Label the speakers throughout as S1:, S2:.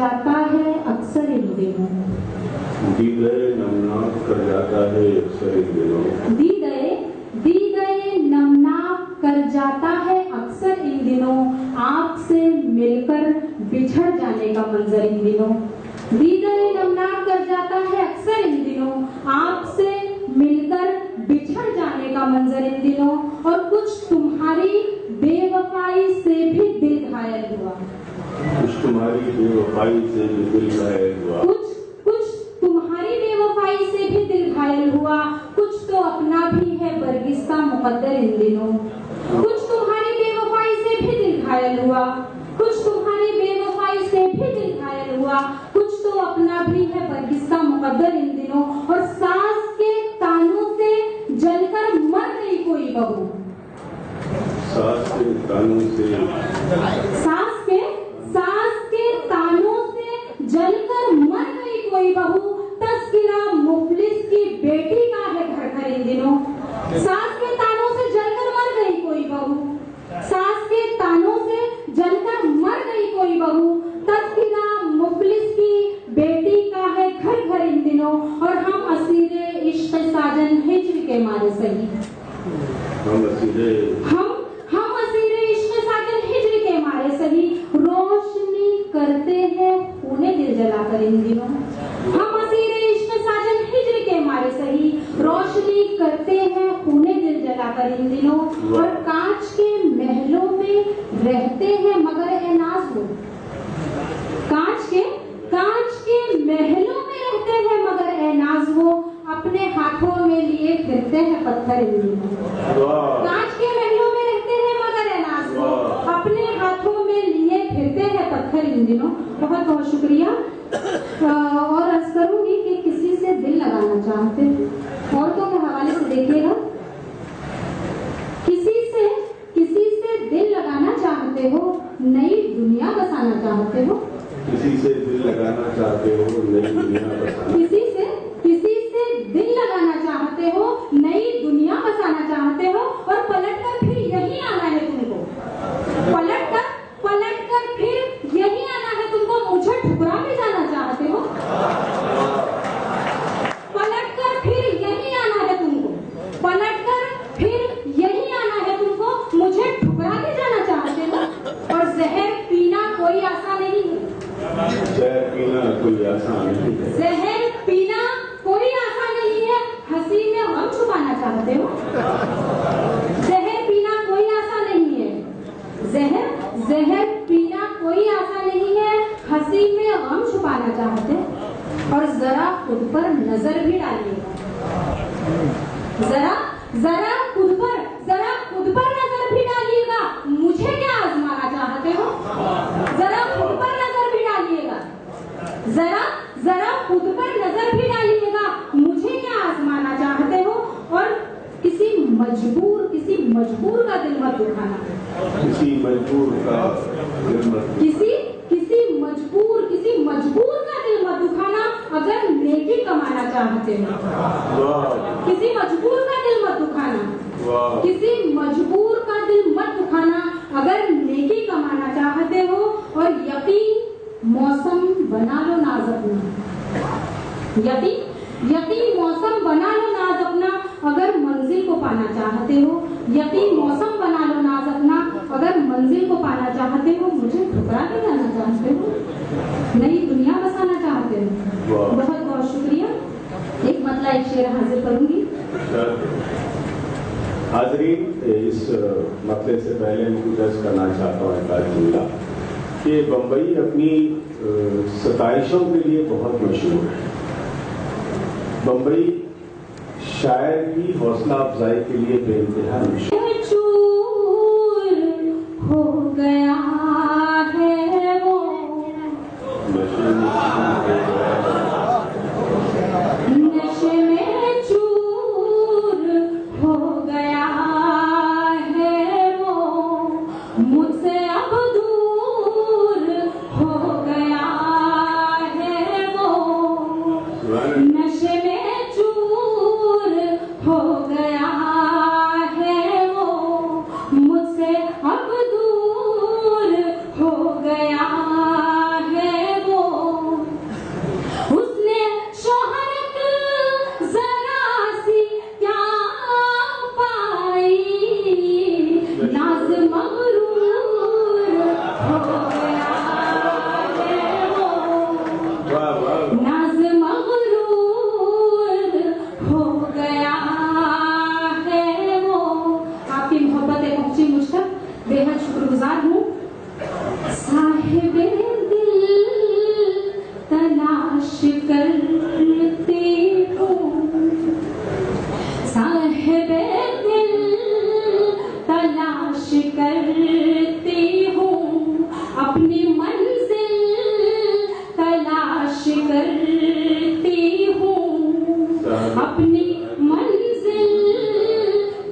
S1: जाता है अक्सर इन दिनों।
S2: दी गए नमनाक कर जाता है अक्सर इन दिनों।
S1: दी गए नमनाक कर जाता है अक्सर इन दिनों। आपसे मिलकर बिछड़ जाने का मंजर इन दिनों। दी गए नमनाक कर जाता है अक्सर इन दिनों। आपसे मिलकर बिछड़ जाने का मंजर इन दिनों। और कुछ तुम्हारी बेवफाई से भी दिल घायल हुआ।
S2: कुछ तुम्हारी बेवफाई से भी दिल घायल हुआ।
S1: कुछ तुम्हारी बेवफाई से भी दिल घायल हुआ। कुछ तो अपना भी है बरगिस्ता मुकद्दर इन दिनों। कुछ तुम्हारी बेवफाई से भी दिल घायल हुआ। कुछ तुम्हारी बेवफाई से भी दिल घायल हुआ। कुछ तो अपना भी है बरगिस्ता मुकद्दर इन दिनों। और सास के तानों से जलकर मर गई कोई बहू।
S2: सास के तानों से
S1: जलकर मर गई कोई बहू। तस्किरा मुफलिस की बेटी का है घर घर इन दिनों। सास के तानों से जलकर मर गई कोई बहू। सास के तानों से जलकर मर गई कोई बहू। तस्किरा मुफलिस की बेटी का है घर घर इन दिनों। और हम असीरे इश्क साजन हिज्र के मारे सही। हम असीरे इश्क साजन हिज्र के मारे सही। रोशनी करते हैं खूने दिल जलाकर इन दिनों। हम असीरे इश्क साजन हिज्र के मारे सही। रोशनी करते हैं खूने दिल जलाकर इन दिनों। और कांच के महलों में रहते हैं मगर ए नाज वो। कांच के महलों में रहते हैं मगर ए नाज वो। अपने हाथों में लिए फिरते हैं पत्थर इन दिनों। कांच के महलों में रहते हैं मगर ए नाज वो। अपने हाथों में लिए फिरते हैं पत्थर इन दिनों। बहुत बहुत शुक्रिया। और अर्ज करूंगी कि किसी से दिल लगाना चाहते हो औरतों के हवाले से देखिएगा। किसी से दिल लगाना चाहते हो, नई दुनिया बसाना चाहते हो।
S2: किसी से दिल लगाना चाहते हो, नई दुनिया बसाना।
S1: किसी से दिल लगाना चाहते हो, नई दुनिया बसाना चाहते हो। और पलटकर फिर यही आना है तुमको। पलटकर फिर यही आना है तुमको। मुझे ठुकरा के जाना चाहते हो। पलटकर फिर यही आना है तुमको। पलटकर फिर यही आना है तुमको। मुझे ठुकरा के जाना चाहते हो। और जहर पीना कोई आसान नहीं है।
S2: जहर पीना कोई आसान नहीं है।
S1: जहर पीना कोई आसान नहीं है। हंसी में गम छुपाना चाहते हो। जहर पीना कोई आसान नहीं है। जहर पीना कोई आसान नहीं है। हंसी में गम छुपाना चाहते। और जरा खुद पर नजर भी डालिएगा। जरा खुद पर नजर भी डालिएगा। मुझे क्या आजमाना चाहते हो। जरा खुद पर नजर भी डालिएगा। जरा खुद पर नजर भी डालिएगा। मुझे क्या आजमाना चाहते हो। और किसी मजबूर का दिल मत दुखाना।
S2: किसी मजबूर का
S1: दिल मत दुखाना। अगर नेकी कमाना चाहते हो। किसी मजबूर का दिल मत दुखाना। किसी मजबूर का दिल मत दुखाना अगर नेकी कमाना चाहते हो। और यकीन मौसम बना लो नाज अपना। यकीन मौसम बना लो नाज अपना अगर मंजिल को पाना चाहते हो। यकीन मौसम बना लो नाज अपना अगर मंजिल को पाना चाहते हो। मुझे ठुकरा के जाना चाहते हो। नई दुनिया बसाना चाहते हो। बहुत बहुत शुक्रिया। एक मतला एक शेर हाजिर करूंगी।
S2: हाजरीन, इस मतले से पहले मैं गुजारिश करना चाहता हूँ एक आध जुमला कि बम्बई अपनी सताइशों के लिए बहुत मशहूर है। बम्बई शायर की हौसला अफजाई के लिए बेइंतहा मशहूर
S1: हो गया है वो। नशे में चूर हो गया है वो। मुझसे अब दूर हो गया है वो। नशे में चूर हो गया है वो। मुझसे अब दूर करती हूँ, अपनी मंजिल तलाश करती हूँ, अपनी मंजिल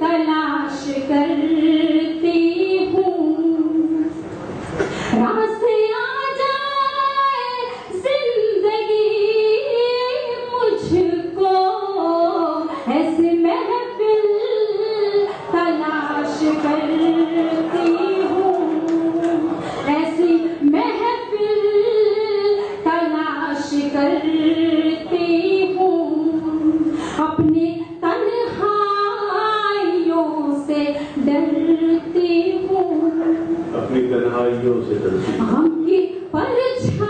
S1: तलाश करती हूँ। रास्ते आ जाए जिंदगी मुझको, ऐसी महफिल तलाश करती हूँ, ऐसी महफिल तलाश करती हूँ। अपने तन्हाइयों से डरती हूँ,
S2: अपनी तन्हाइयों से डरती हूँ,
S1: हमकी परछाइयों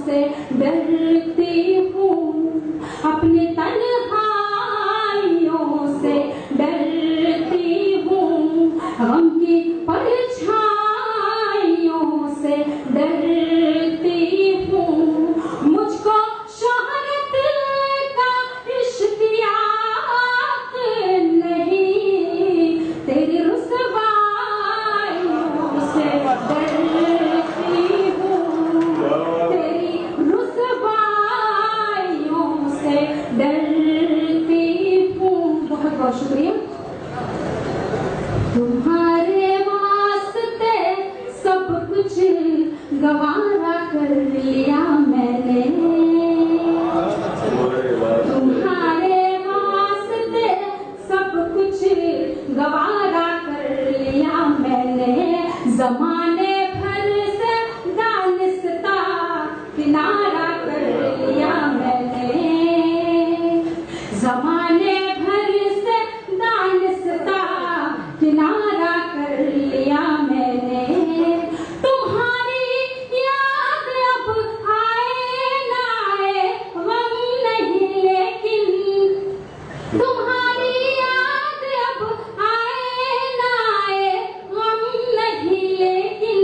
S1: से डरती हूँ, अपने तन्हाइयों से डरती हूँ, हमकी परछाइयों से डरती हूँ। मुझको शोहरत का इश्तियाक नहीं, तेरी रुसवाइयों से डरती हूँ, तेरी रुसवाइयों से डरती हूँ। बहुत बहुत शुक्रिया। तुम्हारे वास्ते सब कुछ गवारा कर लिया मैंने, तुम्हारे वास्ते सब कुछ गवारा कर लिया मैंने। जमाने भर से दानिस्ता किनारा कर लिया मैंने, जमाने भर से दानिस्ता किनारा कर लिया मैंने। तुम्हारी याद अब आए ना आए गम नहीं, लेकिन तुम्हारी याद अब आए ना आए गम नहीं, लेकिन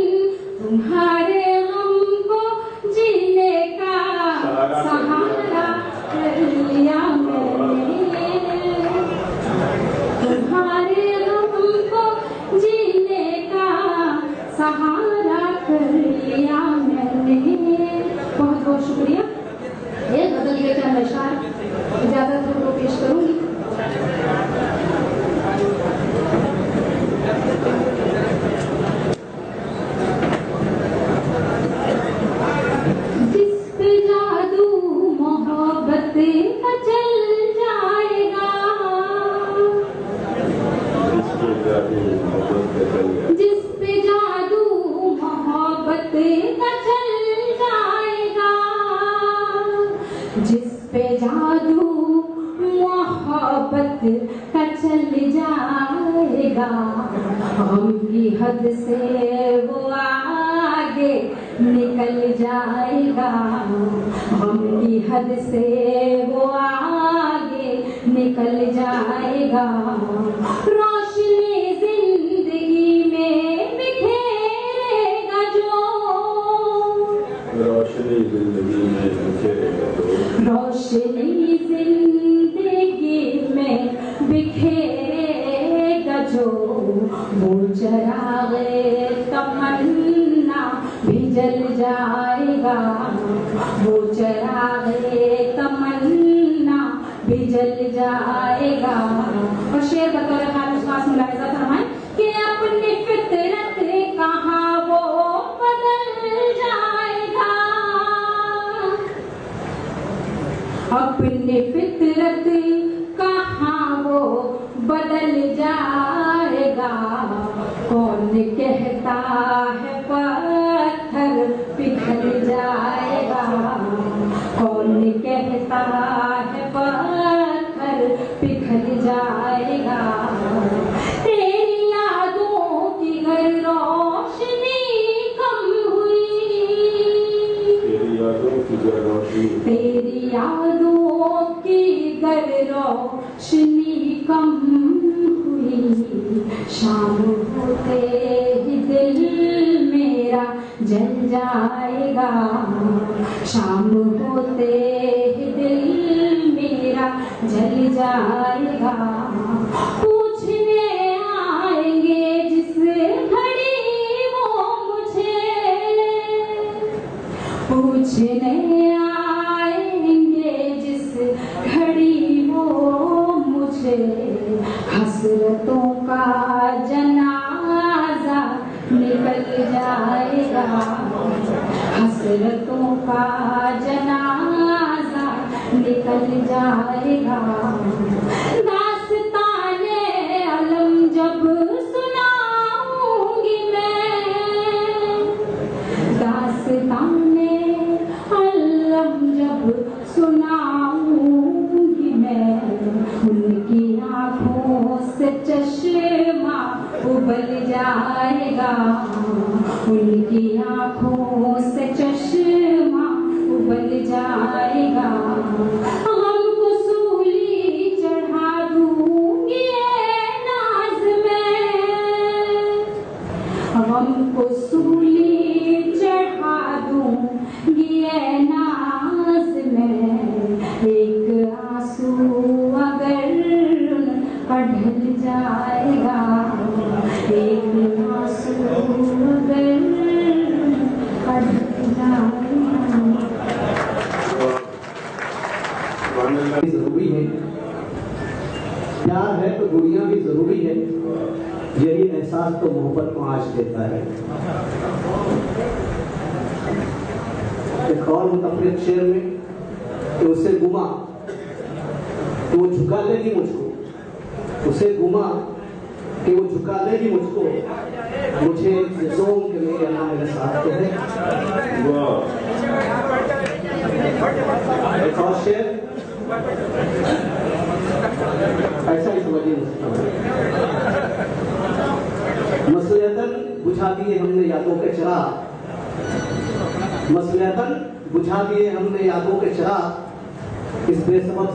S1: तुम्हारे गम को जीने का सहारा कर लिया मैंने, तुम्हारे गम को जीने का सहारा कर लिया मैंने। बहुत बहुत शुक्रिया। ये गजल के चंद अशआर इजाजत को पेश करूंगी। जिस पे जादू मोहब्बत का चल जाएगा, जिस पे जादू मोहब्बत का चल जाएगा, जिस पे जादू मोहब्बत का चल जाएगा, हम की हद से वो आगे निकल जाएगा, हम की हद से वो आगे निकल जाएगा। रोशनी जिंदगी में बिखेरेगा जो,
S2: रोशनी जिंदगी में बिखेरेगा जो,
S1: रोशनी जिंदगी में बिखेरेगा जो, वो चरागे तमन्ना भी जल जाएगा, वो चरागे तमन्ना भी जल जाएगा। और शेर बतौर खास मुलाहिजा फरमाएं कि अपनी फितरत कहाँ वो बदल जाएगा, अपनी फितरत कहाँ वो बदल जाएगा। कौन कहता है पत्थर पिघल जाएगा, कौन कहता है पत्थर पिघल जाएगा। तेरी यादों की घर रोशनी कम हुई,
S2: तेरी यादों की गर रोशनी,
S1: तेरी यादों की गर रोशनी कम हुई, शाम होते ही दिल मेरा जल जाएगा, शाम होते ही दिल मेरा जल जाएगा। पूछने आएंगे से हसरतों का जनाजा निकल जाएगा, हसरतों का जनाजा निकल जाएगा। दास्ताने अलम जब सुनाऊंगी मैं, दास्ताने अलम जब सुनाऊंगी मैं, उनकी आंखों से चश्मा उबल जाएगा, उनकी आंखों से चश्मा उबल जाएगा। हमको सूली चढ़ा दूंगी नाज में, हमको सूली चढ़ा दूंगी नाज में, एक आंसू अगर ढल जाएगा, एक आंसू अगर ढल जाएगा।
S3: जरूरी है, प्यार है तो दुनिया भी जरूरी है, यही एहसास तो मोहब्बत को आज देता है। एक और मुतफरिक शेर में कि उसे गुमा तो वो झुका लेगी मुझको, उसे गुमा कि वो झुका लेगी मुझको, मुझे जोम के मेरे अल्लाह मेरे साथ तो है। एक और शेर ऐसा ही समझिए, मसलियतन बुझा दिए हमने यादों के चिराग, मसलियतन बुझा दिए हमने यादों के चिराग, इस बेसबब